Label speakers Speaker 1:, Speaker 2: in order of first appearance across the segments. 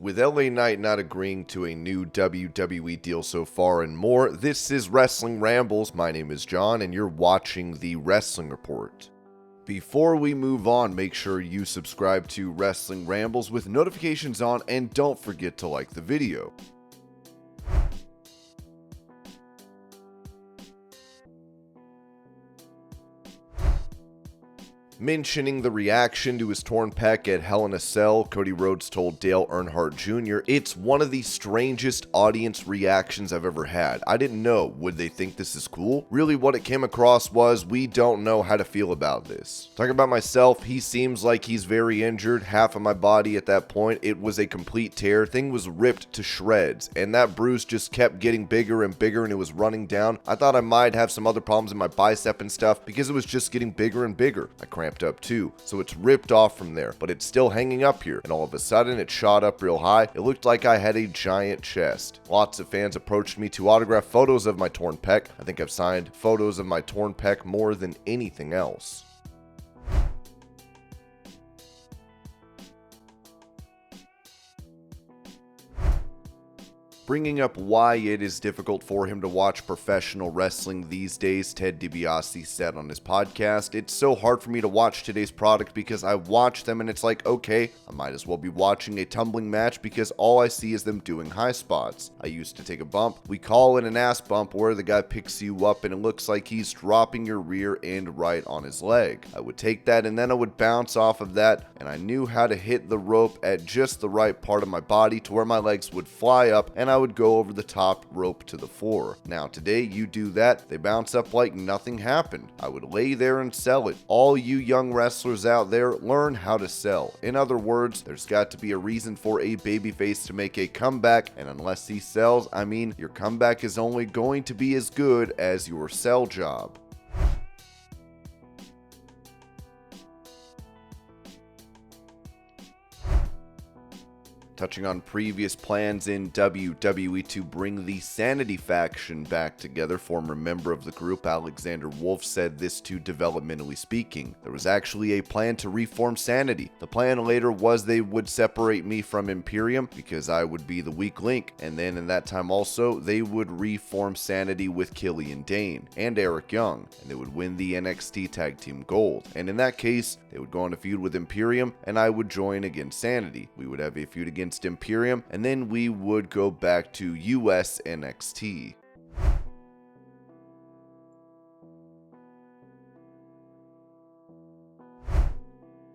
Speaker 1: With LA Knight not agreeing to a new WWE deal so far and more, this is Wrestling Rambles. My name is John, and you're watching the Wrestling Report. Before we move on, make sure you subscribe to Wrestling Rambles with notifications on, and don't forget to like the video. Mentioning the reaction to his torn pec at Hell in a Cell, Cody Rhodes told Dale Earnhardt Jr., "It's one of the strangest audience reactions I've ever had. I didn't know. Would they think this is cool?" Really what it came across was, we don't know how to feel about this. Talking about myself, he seems like he's very injured. Half of my body at that point, it was a complete tear. Thing was ripped to shreds, and that bruise just kept getting bigger and bigger, and it was running down. I thought I might have some other problems in my bicep and stuff because it was just getting bigger and bigger. I cramped up too, so it's ripped off from there, but it's still hanging up here, and all of a sudden it shot up real high. It looked like I had a giant chest. Lots of fans approached me to autograph photos of my torn pec. I think I've signed photos of my torn pec more than anything else. Bringing up why it is difficult for him to watch professional wrestling these days, Ted DiBiase said on his podcast, "It's so hard for me to watch today's product because I watch them and it's like, okay, I might as well be watching a tumbling match because all I see is them doing high spots. I used to take a bump. We call it an ass bump where the guy picks you up and it looks like he's dropping your rear end right on his leg. I would take that and then I would bounce off of that, and I knew how to hit the rope at just the right part of my body to where my legs would fly up and I would go over the top rope to the floor. Now today you do that, they bounce up like nothing happened. I would lay there and sell it. All you young wrestlers out there, learn how to sell. In other words, there's got to be a reason for a babyface to make a comeback, and unless he sells, I mean, your comeback is only going to be as good as your sell job." Touching on previous plans in WWE to bring the Sanity faction back together, former member of the group Alexander Wolf said this to Developmentally Speaking. "There was actually a plan to reform Sanity. The plan later was they would separate me from Imperium because I would be the weak link, and then in that time also they would reform Sanity with Killian Dane and Eric Young, and they would win the NXT Tag Team Gold. And in that case, they would go on a feud with Imperium, and I would join against Sanity. We would have a feud against Imperium, and then we would go back to US NXT.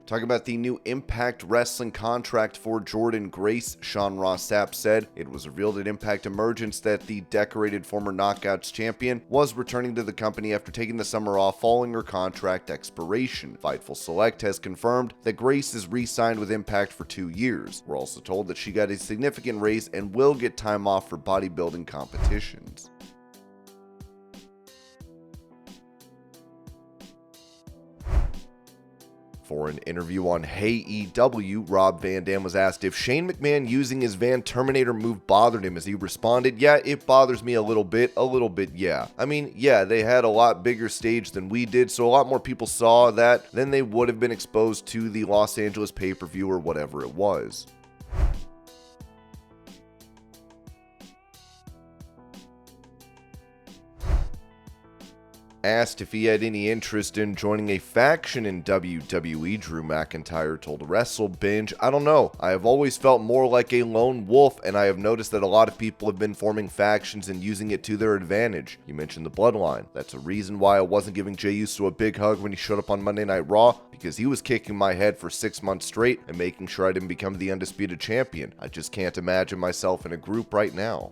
Speaker 1: Talking about the new Impact Wrestling contract for Jordynne Grace, Sean Ross Sapp said, "It was revealed at Impact Emergence that the decorated former Knockouts champion was returning to the company after taking the summer off following her contract expiration. Fightful Select has confirmed that Grace is re-signed with Impact for 2 years. We're also told that she got a significant raise and will get time off for bodybuilding competitions." For an interview on Hey EW, Rob Van Dam was asked if Shane McMahon using his vanterminator move bothered him as he responded, "Yeah, it bothers me a little bit, yeah. I mean, yeah, they had a lot bigger stage than we did, so a lot more people saw that than they would have been exposed to the Los Angeles pay-per-view or whatever it was." Asked if he had any interest in joining a faction in WWE, Drew McIntyre told WrestleBinge, "I don't know. I have always felt more like a lone wolf, and I have noticed that a lot of people have been forming factions and using it to their advantage. You mentioned the Bloodline. That's a reason why I wasn't giving Jey Uso a big hug when he showed up on Monday Night Raw, because he was kicking my head for 6 months straight and making sure I didn't become the undisputed champion. I just can't imagine myself in a group right now."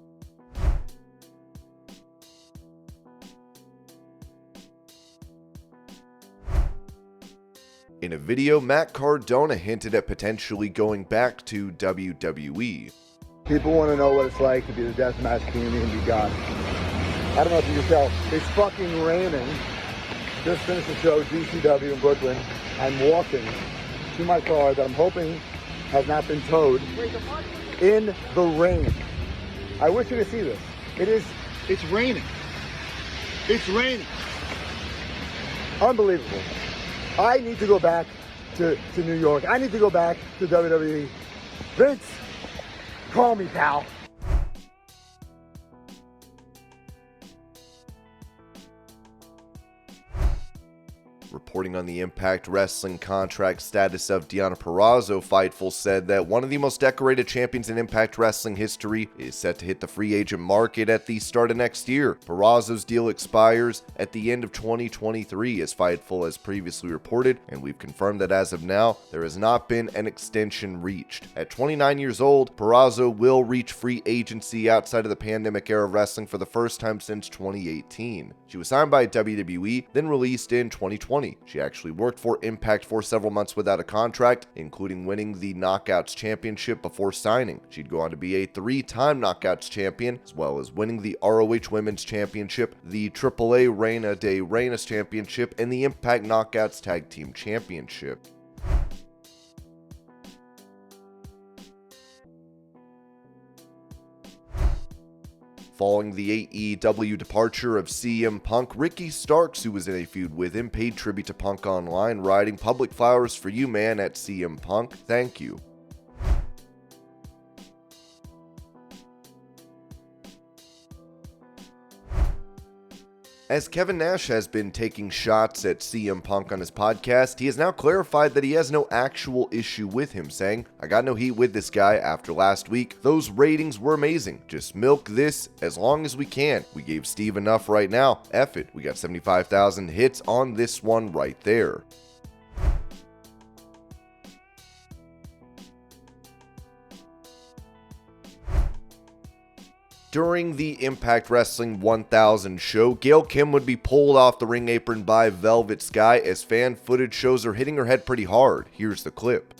Speaker 1: In a video, Matt Cardona hinted at potentially going back to WWE.
Speaker 2: "People want to know what it's like to be the deathmatch community and be gone. I don't know if you can tell. It's fucking raining. Just finished the show, DCW in Brooklyn. I'm walking to my car that I'm hoping has not been towed in the rain. I wish you could see this. It's raining. It's raining. Unbelievable. I need to go back to New York. I need to go back to WWE. Vince, Call me, pal.
Speaker 1: Reporting on the Impact Wrestling contract status of Deonna Purrazzo, Fightful said that one of the most decorated champions in Impact Wrestling history is set to hit the free agent market at the start of next year. Purrazzo's deal expires at the end of 2023, as Fightful has previously reported, and we've confirmed that as of now, there has not been an extension reached. At 29 years old, Purrazzo will reach free agency outside of the pandemic era of wrestling for the first time since 2018. She was signed by WWE, then released in 2020. She actually worked for Impact for several months without a contract, including winning the Knockouts Championship before signing. She'd go on to be a 3-time Knockouts champion, as well as winning the ROH Women's Championship, the AAA Reina de Reinas Championship, and the Impact Knockouts Tag Team Championship. Following the AEW departure of CM Punk, Ricky Starks, who was in a feud with him, paid tribute to Punk online, writing, "Public flowers for you, man, at CM Punk. Thank you." As Kevin Nash has been taking shots at CM Punk on his podcast, he has now clarified that he has no actual issue with him, saying, "I got no heat with this guy after last week. Those ratings were amazing. Just milk this as long as we can. We gave Steve enough right now. F it. We got 75,000 hits on this one right there." During the Impact Wrestling 1000 show, Gail Kim would be pulled off the ring apron by Velvet Sky as fan footage shows her hitting her head pretty hard. Here's the clip.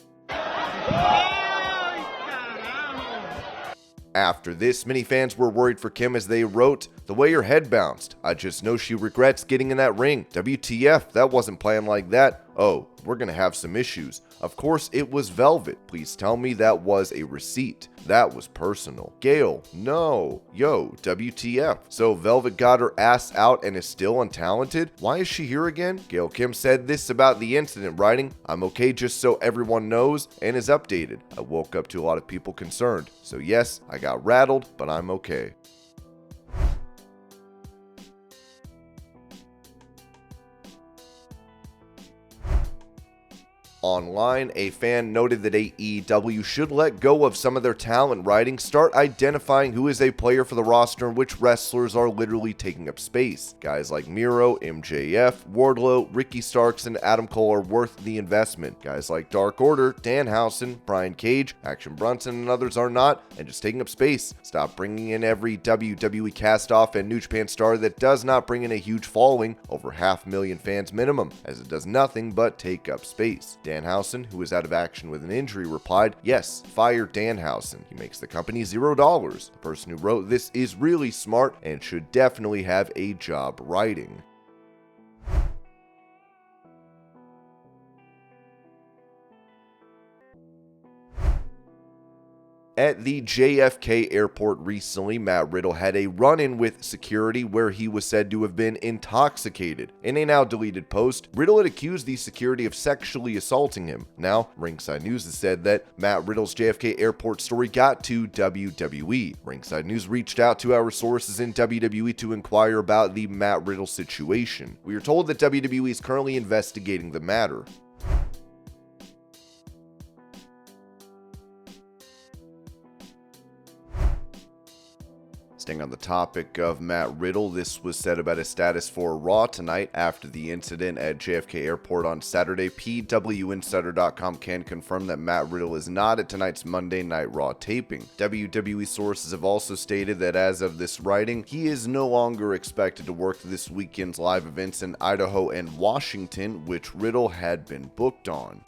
Speaker 1: After this, many fans were worried for Kim as they wrote, "The way her head bounced. I just know she regrets getting in that ring. WTF, that wasn't planned like that. Oh, we're gonna have some issues. Of course, it was Velvet. Please tell me that was a receipt. That was personal. Gail, no. Yo, WTF. So Velvet got her ass out and is still untalented? Why is she here again?" Gail Kim said this about the incident, writing, "I'm okay just so everyone knows and is updated. I woke up to a lot of people concerned. So yes, I got rattled, but I'm okay." Online, a fan noted that AEW should let go of some of their talent writing, start identifying who is a player for the roster and which wrestlers are literally taking up space. Guys like Miro, MJF, Wardlow, Ricky Starks, and Adam Cole are worth the investment. Guys like Dark Order, Danhausen, Brian Cage, Action Bronson, and others are not, and just taking up space. Stop bringing in every WWE cast-off and New Japan star that does not bring in a huge following, over 500,000 fans minimum, as it does nothing but take up space. Danhausen, who is out of action with an injury, replied, "Yes, fire Danhausen. He makes the company $0. The person who wrote this is really smart and should definitely have a job writing." At the JFK airport recently, Matt Riddle had a run-in with security where he was said to have been intoxicated. In a now deleted post, Riddle had accused the security of sexually assaulting him. Now, Ringside News has said that Matt Riddle's JFK airport story got to WWE. Ringside News reached out to our sources in WWE to inquire about the Matt Riddle situation. We are told that WWE is currently investigating the matter. Staying on the topic of Matt Riddle, this was said about his status for Raw tonight after the incident at JFK Airport on Saturday. PWInsider.com can confirm that Matt Riddle is not at tonight's Monday Night Raw taping. WWE sources have also stated that as of this writing, he is no longer expected to work this weekend's live events in Idaho and Washington, which Riddle had been booked on.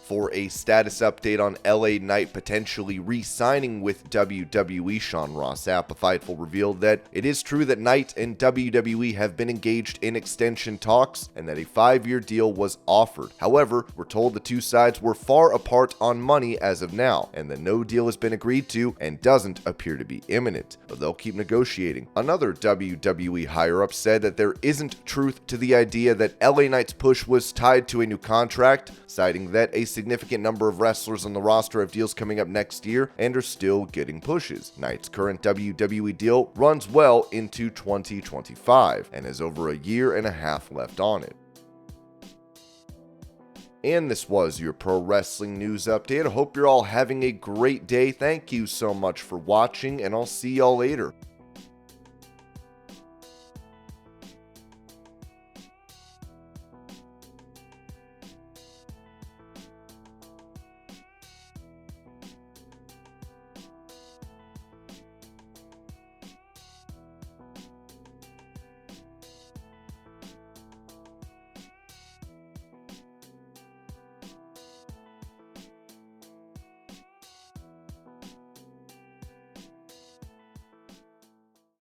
Speaker 1: For a status update on LA Knight potentially re-signing with WWE, Sean Ross Sapp, Fightful revealed that it is true that Knight and WWE have been engaged in extension talks and that a 5-year deal was offered. However, we're told the two sides were far apart on money as of now, and that no deal has been agreed to and doesn't appear to be imminent, but they'll keep negotiating. Another WWE higher-up said that there isn't truth to the idea that LA Knight's push was tied to a new contract, citing that a significant number of wrestlers on the roster have deals coming up next year and are still getting pushes. Knight's current WWE deal runs well into 2025 and has over a year and a half left on it. And this was your pro wrestling news update. I hope you're all having a great day. Thank you so much for watching, and I'll see y'all later.